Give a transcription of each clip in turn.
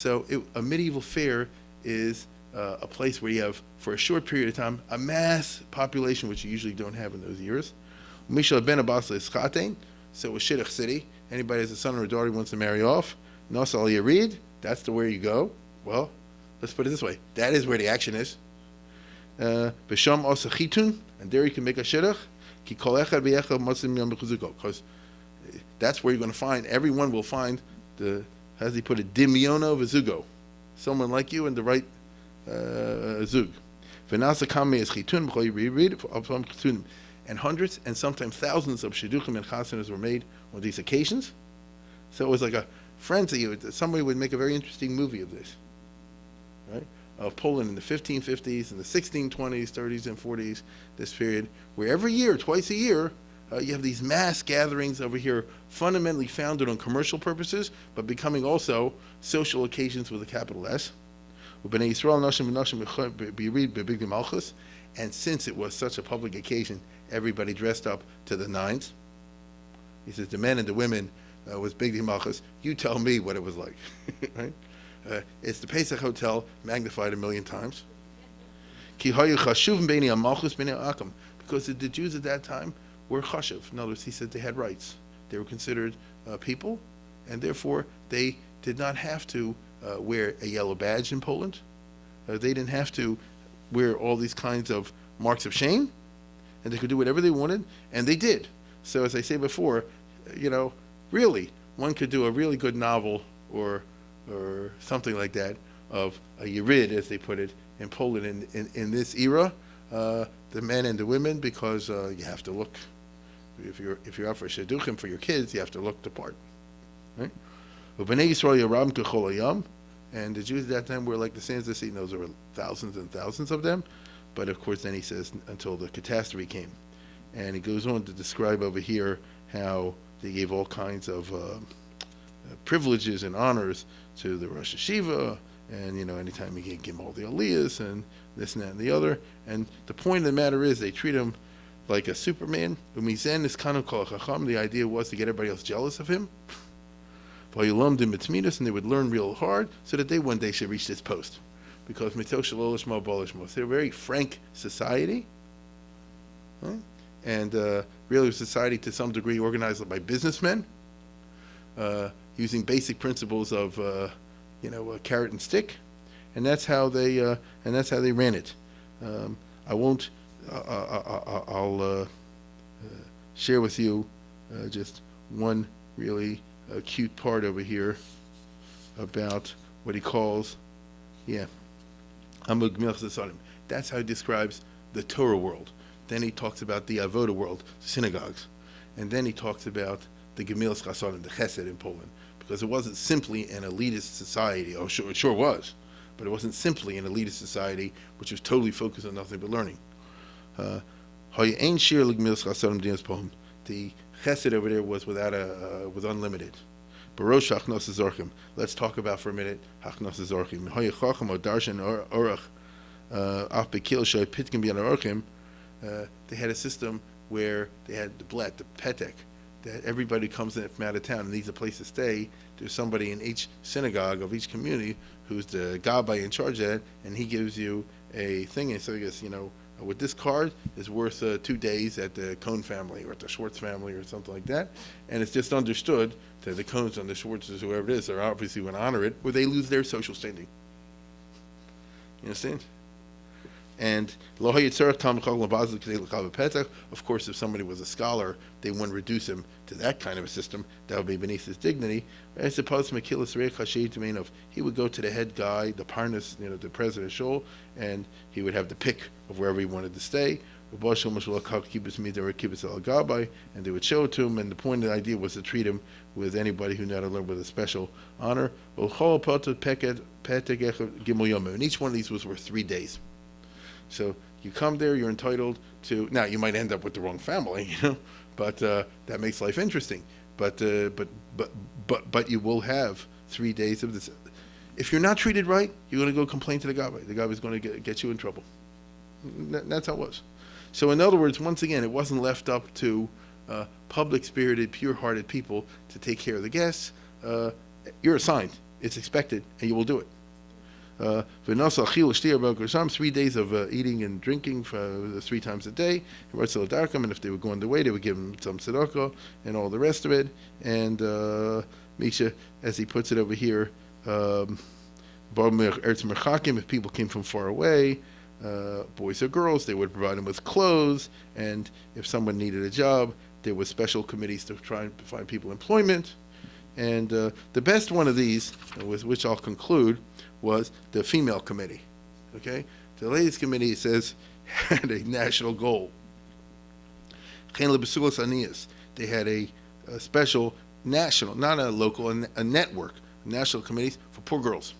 So a medieval fair is a place where you have, for a short period of time, a mass population, which you usually don't have in those years. Mishal ben Abbas Chatein, so it was Shidduch city. Anybody has a son or a daughter who wants to marry off, Nos al Yarid, that's the where you go. Well, let's put it this way: that is where the action is. B'sham Osa Chitun, and there you can make a Shidduch. Ki kol echad b'echad motzim yom b'chuzuko, because that's where you're going to find. Everyone will find the, as he put it, dimyono v'zugo, someone like you in the right zug. V'nasa kamei es chitun b'chol yirid, and hundreds and sometimes thousands of shidduchim and chasanas were made on these occasions. So it was like a frenzy. Somebody would make a very interesting movie of this, right? Of Poland in the 1550s and the 1620s, 30s, and 40s, this period, where every year, twice a year, you have these mass gatherings over here, fundamentally founded on commercial purposes, but becoming also social occasions with a capital S. And since it was such a public occasion, everybody dressed up to the nines. He says the men and the women was Big Malchus. You tell me what it was like, right? It's the Pesach Hotel magnified 1,000,000 times. Because the Jews at that time were chashuv. In other words, he said they had rights. They were considered people, and therefore they did not have to wear a yellow badge in Poland. They didn't have to wear all these kinds of marks of shame, and they could do whatever they wanted, and they did. So as I say before, really, one could do a really good novel or something like that of a Yerid, as they put it, in Poland in this era, the men and the women, because you have to look. If you're out for shidduchim for your kids, you have to look the part, right? And the Jews at that time were like the sands of the sea. Those were thousands and thousands of them. But of course, then he says until the catastrophe came, and he goes on to describe over here how they gave all kinds of privileges and honors to the Rosh Hashiva, and anytime he can give him all the aliyahs and this and that and the other. And the point of the matter is, they treat him like a Superman. Umizen is kind of called chacham. The idea was to get everybody else jealous of him. And they would learn real hard so that they one day should reach this post. Because they're a very frank society, right? And really a society to some degree organized by businessmen, using basic principles of a carrot and stick, and that's how they ran it. I'll share with you just one really cute part over here about what he calls, that's how he describes the Torah world. Then he talks about the Avoda world, synagogues, and then he talks about the Gemilas Chasadim, the Chesed in Poland, because it wasn't simply an elitist society. Oh, sure, it sure was, but it wasn't simply an elitist society which was totally focused on nothing but learning. The Chesed over there was was unlimited. Barosh Hachnos Zorchim. Let's talk about for a minute Hachnos Zorchim. Hoyachacham or Darshan Orach Af Bekil Shoy Pitkin Bian Orchim. They had a system where they had the blet, the petek, that everybody comes in from out of town and needs a place to stay. There's somebody in each synagogue of each community who's the gabbai in charge of that, and he gives you a thing. And so he goes, with this card is worth 2 days at the Cohn family or at the Schwartz family or something like that. And it's just understood that the Cohns and the Schwartzes, whoever it is, are obviously going to honor it, or they lose their social standing. You understand? And of course, if somebody was a scholar, they wouldn't reduce him to that kind of a system. That would be beneath his dignity. As opposed to he would go to the head guy, the parnas, the president shul, and he would have the pick of wherever he wanted to stay. And they would show it to him, and the point of the idea was to treat him with anybody who not learned with a special honor. And each one of these was worth 3 days. So you come there, you're entitled to. Now you might end up with the wrong family, but that makes life interesting. But you will have 3 days of this. If you're not treated right, you're going to go complain to the gabbai. The gabbai is going to get you in trouble. That's how it was. So in other words, once again, it wasn't left up to public-spirited, pure-hearted people to take care of the guests. You're assigned. it's expected, and you will do it. 3 days of eating and drinking for 3 times a day. And if they were going their way, they would give them some tzedakah and all the rest of it. And Misha, as he puts it over here, if people came from far away, boys or girls, they would provide them with clothes. And if someone needed a job, there were special committees to try and find people employment. And the best one of these, with which I'll conclude, was the female committee. Okay, the ladies committee says had a national goal. They had a special national, not a local, a network, national committees for poor girls.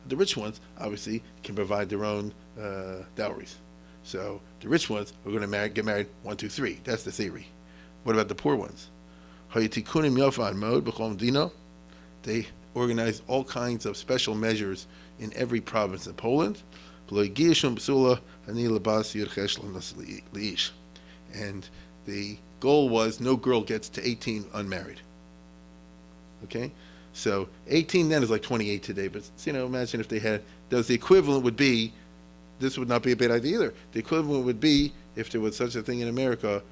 The rich ones obviously can provide their own dowries. So the rich ones are going to get married 1, 2, 3. That's the theory. What about the poor ones? They organized all kinds of special measures in every province in Poland. And the goal was no girl gets to 18 unmarried. Okay? So 18 then is like 28 today, but imagine if they had, the equivalent would be, this would not be a bad idea either. The equivalent would be, if there was such a thing in America,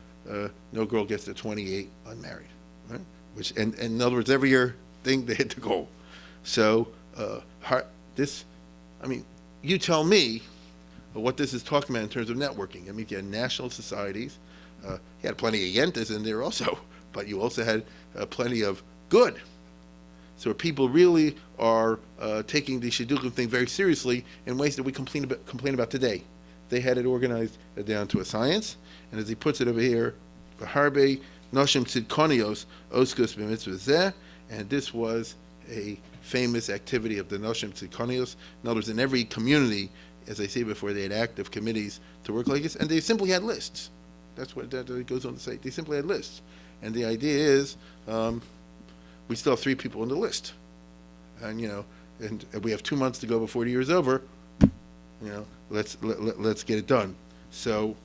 no girl gets to 28 unmarried. Right? Which, and in other words, every year thing they hit the goal. So you tell me what this is talking about in terms of networking. You had national societies. You had plenty of yentas in there also, but you also had plenty of good. So people really are taking the shidduchim thing very seriously in ways that we complain about today. They had it organized down to a science, and as he puts it over here, Harbe Noshim Tzidkonios Oskus B'mitzvah, and this was a famous activity of the Noshim Tzidkonios. In other words, in every community, as I say before, they had active committees to work like this, and they simply had lists. That's what that goes on to say. They simply had lists, and the idea is we still have 3 people on the list, and and we have 2 months to go before the year's over. Let's get it done. So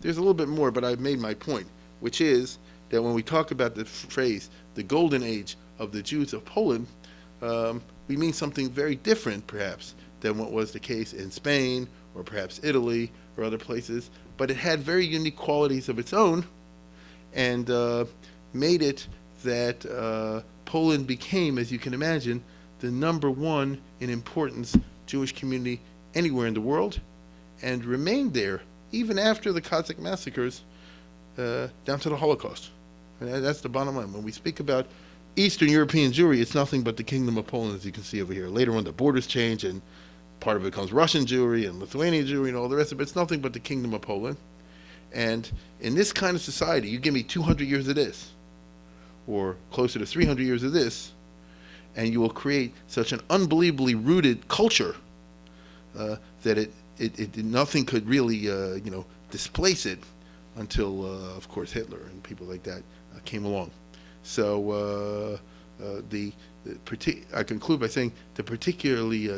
there's a little bit more, but I've made my point, which is that when we talk about the phrase "the golden age of the Jews of Poland," we mean something very different, perhaps, than what was the case in Spain or perhaps Italy or other places. But it had very unique qualities of its own, and made it that Poland became, as you can imagine, the #1 in importance Jewish community anywhere in the world, and remained there even after the Cossack massacres, down to the Holocaust. And that's the bottom line. When we speak about Eastern European Jewry, it's nothing but the Kingdom of Poland, as you can see over here. Later on, the borders change, and part of it becomes Russian Jewry and Lithuanian Jewry and all the rest of it. It's nothing but the Kingdom of Poland. And in this kind of society, you give me 200 years of this, or closer to 300 years of this, and you will create such an unbelievably rooted culture that nothing could really displace it until of course Hitler and people like that came along. So I conclude by saying the particularly